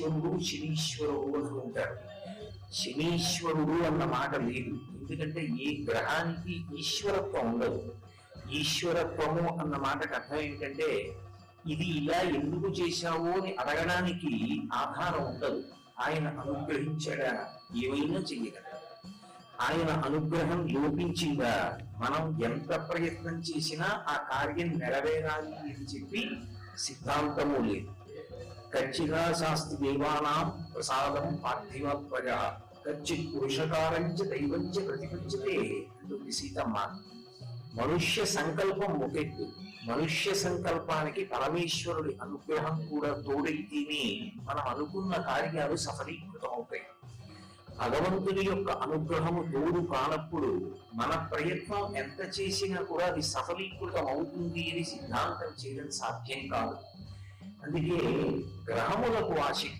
ఈశ్వరుడు శనీశ్వరుడు అని ఉంటారు. శనీశ్వరుడు అన్న మాట లేదు, ఎందుకంటే ఏ గ్రహానికి ఈశ్వరత్వం ఉండదు. ఈశ్వరత్వము అన్న మాటకు అర్థం ఏంటంటే ఇది ఇలా ఎందుకు చేశావు అని అడగడానికి ఆధారం ఉండదు. ఆయన అనుగ్రహించాడా ఏమైనా చెయ్యగలడు. ఆయన అనుగ్రహం లోపించిందా మనం ఎంత ప్రయత్నం చేసినా ఆ కార్యం నెరవేరాలి అని చెప్పి సిద్ధాంతము లేదు. ఖచ్చితంగా శాస్త్రి దేవానాం ప్రసాదం పార్థివత్వజ కచ్చిత్ పురుషకారంచ దైవంచ ప్రతిపంచతే అంటుంది సీతమ్మ. మనుష్య సంకల్పం ఒకెత్తు, మనుష్య సంకల్పానికి పరమేశ్వరుడి అనుగ్రహం కూడా తోడైతేనే మనం అనుకున్న కార్యాలు సఫలీకృతం అవుతాయి. భగవంతుడి యొక్క అనుగ్రహము తోడు కానప్పుడు మన ప్రయత్నం ఎంత చేసినా కూడా అది సఫలీకృతం అవుతుంది అని సిద్ధాంతం చేయడం సాధ్యం కాదు. అందుకే గ్రహములకు ఆ శక్తి